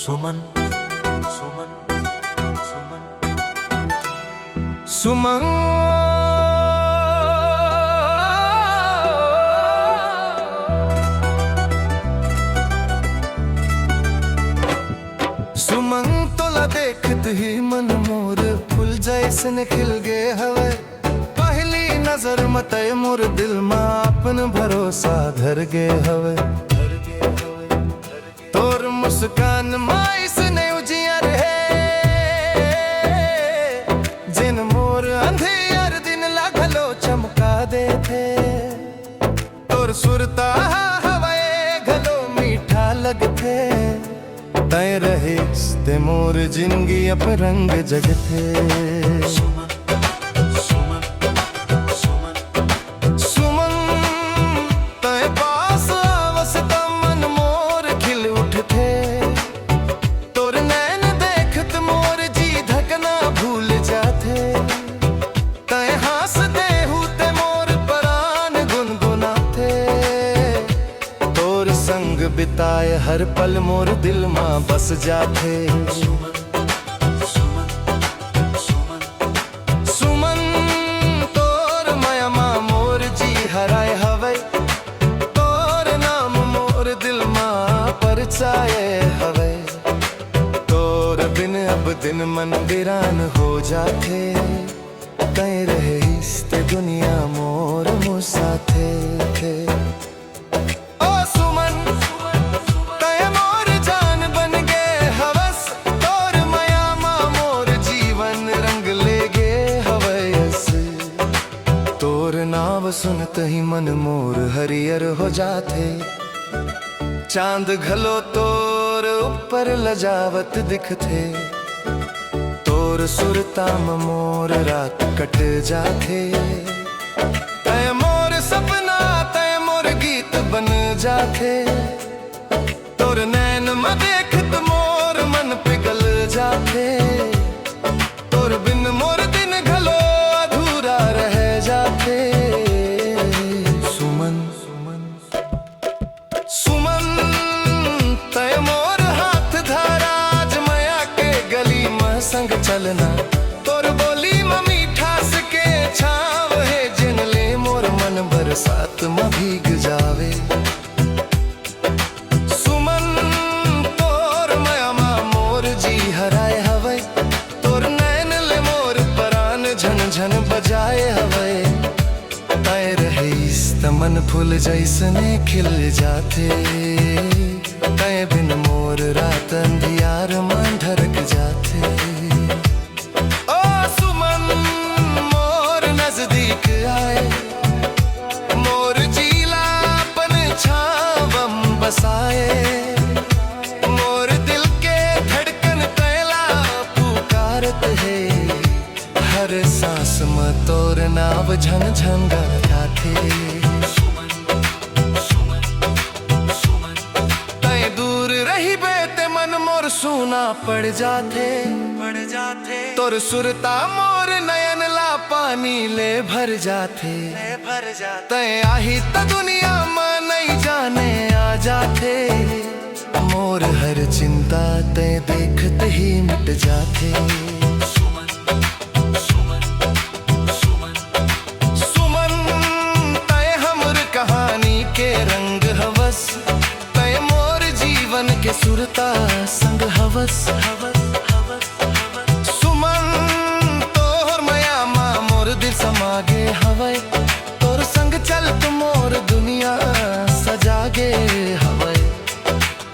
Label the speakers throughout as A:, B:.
A: सुमन सुमन सुमन
B: सुमन सुमन तोला देखत ही मन मोर फूल जैसन खिल गे हवे। पहली नजर मतय मोर दिल में अपन भरोसा धर गे हवे। तोर मुस्कान माइस ने उजियर है, जिन मोर अंधियर दिन लागलो चमका दे थे। तोर सुरता हवाए घलो मीठा लगथे। तय रहे ते मोर जिंदगी अप रंग जगथे।
A: सुमन सुमन सुमन
B: सुमन तय पास आवस त मन मोर खिल उठथे। तोर नैन देखत मोर जी धकना भूल जाथे। तय हास देहु ते मोर परान गुनगुनाथे। तोर संग बिताए हर पल मोर दिल मां बस जाथे।
A: सुमन सुमन सुमन
B: सुमन तोर माया मां मोर जी हराए हवे। तोर नाम मोर दिल मां परचाए हवे। तोर बिन अब दिन मन वीरान हो जाथे। तय रहे ते दुनिया मोर मुसाथे थे। ओ सुमन तय मोर जान बन गे हवस। तोर माया मां मोर जीवन रंग ले गे हवस। तोर नाव सुनत ही मन मोर हरियर हो जाथे। चांद घलो तोर ऊपर लजावत दिखथे। तोर सुरता में मोर रात कट जाथे। तय मोर सपना तय मोर गीत बन जाथे। तोर नैन में देखत मोर मन पिघल जाथे। तोर बिन मोर दिन घलो अधूरा रह जाथे। सुमन सुमन सुमन तय मोर हाथ धारा आज माया के गली में संग चलना। तोर बोली में मीठास के छाव है, जिन ले मोर मन बरसात में भीग जावे। सुमन तोर माया मां मोर जी हराए हवे। तोर नैन ले मोर परान झन झन बजाए हवे। तय रहीस त मन फूल जैसने खिल जाथे। तय बिन मोर रात अंधियार में ढरक जाथे। ओ सुमन मोर नजदीक आए। मोर जीला अपन छावम बसाए। मोर दिल के धड़कन तैला पुकारत है। हर सांस में तोर नाव झन झन गाथे।
A: सुमन सुमन सुमन
B: तय दूर रही बेते मन मोर सूना पड़ जाथे। तोर सुरता मोर नयन ला पानी ले भर जाथे। तय आही त दुनिया में नहीं जाने आ जाथे। मोर हर चिंता तय देखत ही मिट जाथे।
A: सुमन सुमन सुमन
B: सुमन तय हमर कहानी के रंग हवस। तय मोर जीवन के सुरता संग हवस। सुमन तोर माया मां मोर दिल समागे हवे। तोर संग चलत मोर दुनिया सजागे हवे।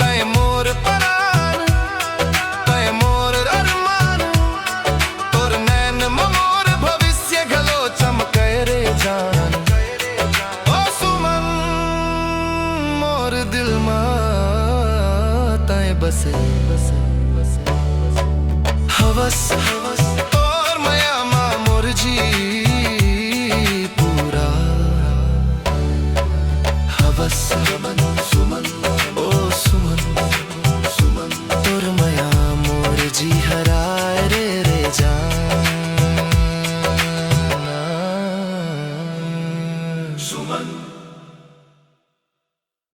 B: तय मोर परान तय मोर अरमान। तोर नैन में मोर भविष्य घलो चमके रे जान। ओ सुमन मोर दिल में तय बसे हवस। तोर माया मां मोर जी पूरा हवस।
A: सुमन सुमन